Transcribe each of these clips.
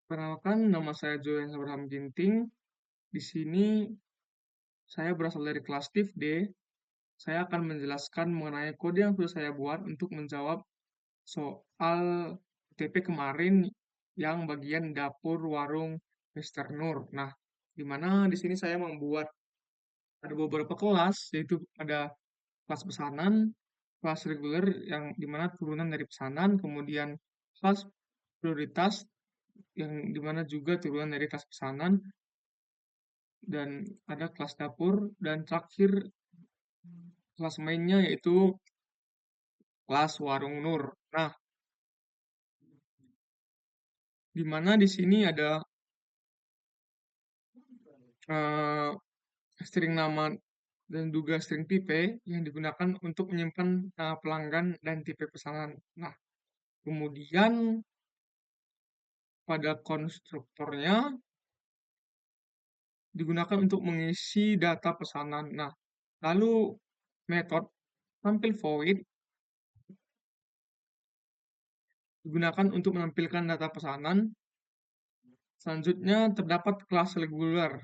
Perkenalkan, nama saya Julian Abraham Ginting. Di sini saya berasal dari kelas TIF D. Saya akan menjelaskan mengenai kode yang sudah saya buat untuk menjawab soal TP kemarin yang bagian dapur warung Mister Nur. Nah, di mana di sini saya membuat ada beberapa kelas, yaitu ada kelas pesanan, kelas reguler yang dimana turunan dari pesanan, kemudian kelas prioritas yang dimana juga turunan dari kelas pesanan, dan ada kelas dapur, dan terakhir kelas mainnya yaitu kelas warung Nur. Nah, di mana di sini ada eh, string nama dan juga string tipe yang digunakan untuk menyimpan pelanggan dan tipe pesanan. Nah, kemudian pada konstruktornya digunakan untuk mengisi data pesanan. Nah, lalu metode tampil void digunakan untuk menampilkan data pesanan. Selanjutnya terdapat kelas reguler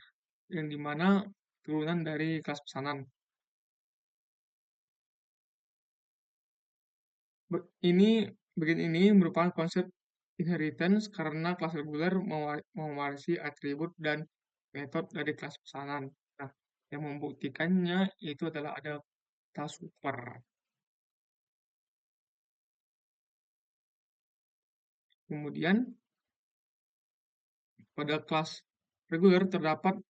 yang dimana turunan dari kelas pesanan. Ini bagian ini merupakan konsep inheritance karena kelas reguler mewarisi atribut dan metode dari kelas pesanan. Nah, yang membuktikannya itu adalah ada kata super. Kemudian pada kelas reguler terdapat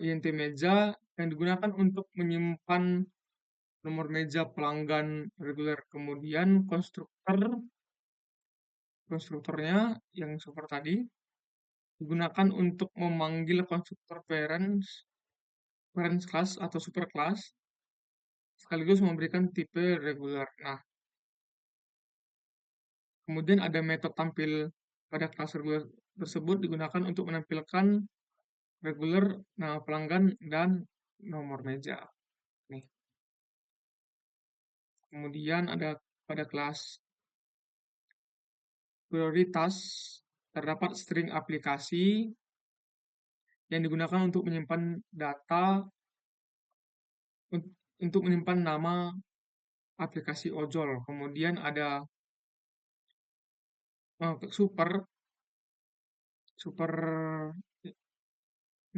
int meja yang digunakan untuk menyimpan nomor meja pelanggan reguler. Kemudian konstruktornya yang super tadi digunakan untuk memanggil konstruktor parents class atau super class sekaligus memberikan tipe reguler. Nah, kemudian ada metode tampil pada kelas reguler tersebut digunakan untuk menampilkan reguler, nama pelanggan, dan nomor meja. Nih. Kemudian ada pada kelas prioritas terdapat string aplikasi yang digunakan untuk menyimpan data untuk menyimpan nama aplikasi ojol. Kemudian ada super super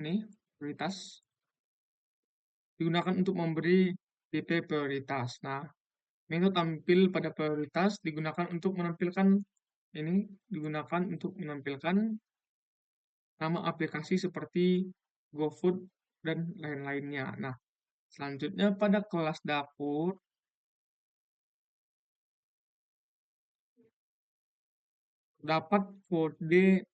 ini prioritas digunakan untuk memberi tipe prioritas. Nah, metode tampil pada prioritas digunakan untuk menampilkan nama aplikasi seperti GoFood dan lain-lainnya. Nah, selanjutnya pada kelas dapur dapat kode.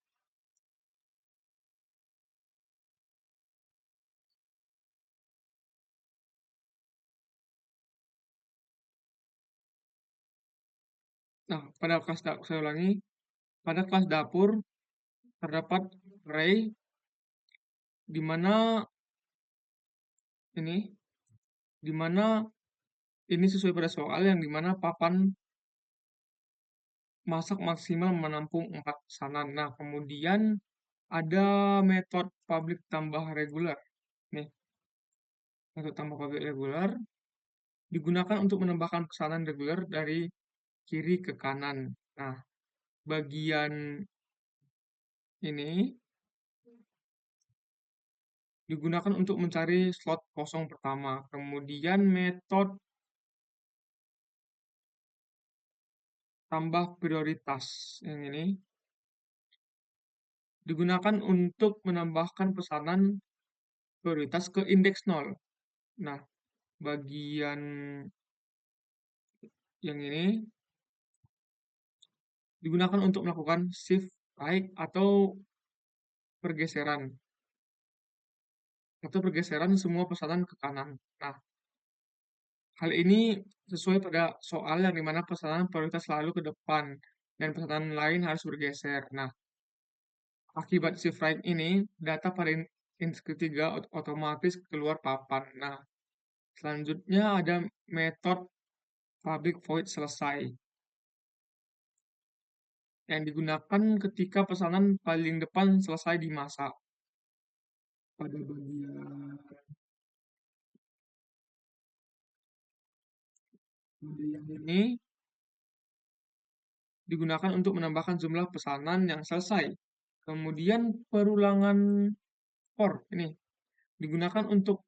Nah, saya ulangi, pada kelas dapur terdapat array di mana ini di mana ini sesuai pada soal yang di mana papan masak maksimal menampung 4 pesanan. Nah, kemudian ada metode public tambah reguler. Nih, metode tambah public reguler digunakan untuk menambahkan pesanan reguler dari kiri ke kanan. Nah, bagian ini digunakan untuk mencari slot kosong pertama. Kemudian metode tambah prioritas yang ini digunakan untuk menambahkan pesanan prioritas ke indeks 0. Nah, bagian yang ini digunakan untuk melakukan shift right pergeseran atau pergeseran semua pesanan ke kanan. Nah, hal ini sesuai pada soal yang dimana pesanan prioritas selalu ke depan dan pesanan lain harus bergeser. Nah, akibat shift right ini, data pada index ketiga otomatis keluar papan. Nah, selanjutnya ada metode public void selesai. yang digunakan ketika pesanan paling depan selesai dimasak. Pada bagian kode yang ini digunakan untuk menambahkan jumlah pesanan yang selesai. Kemudian perulangan for ini digunakan untuk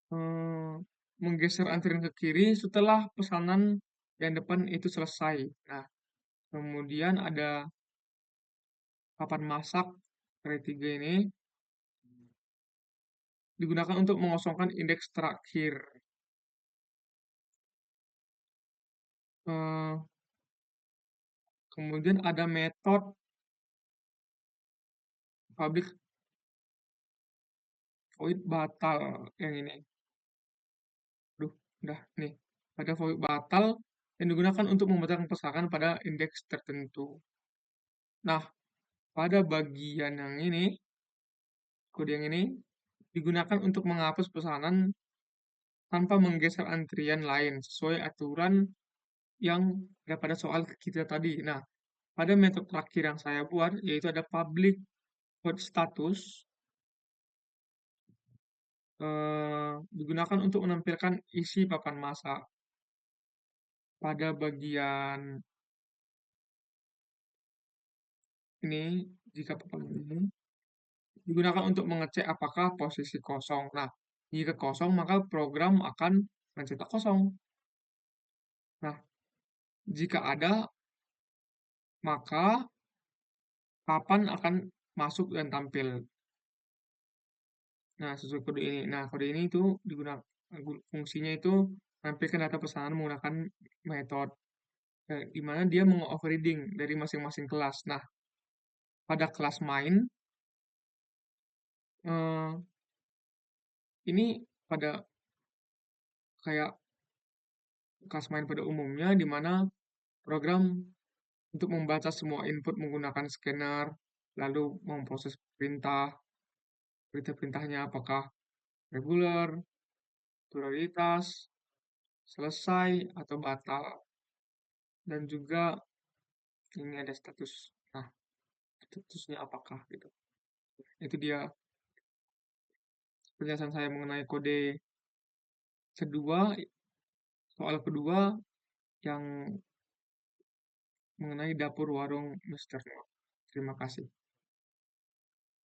eh, menggeser antrian ke kiri setelah pesanan yang depan itu selesai. Nah, kemudian ada papan masak dari tiga ini digunakan untuk mengosongkan indeks terakhir. Eh, Kemudian ada metode public void batal yang ini. Duh, udah nih. Ada void batal yang digunakan untuk membatalkan pesanan pada indeks tertentu. Nah, pada bagian yang ini, kode yang ini digunakan untuk menghapus pesanan tanpa menggeser antrian lain sesuai aturan yang ada pada soal kita tadi. Nah, pada metode terakhir yang saya buat yaitu ada public void status digunakan untuk menampilkan isi papan masa pada bagian ini. Jika papan ini digunakan untuk mengecek apakah posisi kosong. Nah, jika kosong maka program akan mencetak kosong. Nah, jika ada maka papan akan masuk dan tampil. Nah, sesuai kode ini. Nah, kode ini itu digunakan fungsinya itu menampilkan data pesanan menggunakan metode di mana dia meng-overreading dari masing-masing kelas. Nah, pada kelas main eh, ini pada kayak kelas main pada umumnya di mana program untuk membaca semua input menggunakan scanner, lalu memproses perintah, perintah-perintahnya apakah reguler, prioritas, selesai, atau batal. Dan juga ini ada status. Nah, statusnya apakah gitu. Itu dia penjelasan saya mengenai kode kedua, soal kedua yang mengenai dapur warung Mister No. Terima kasih.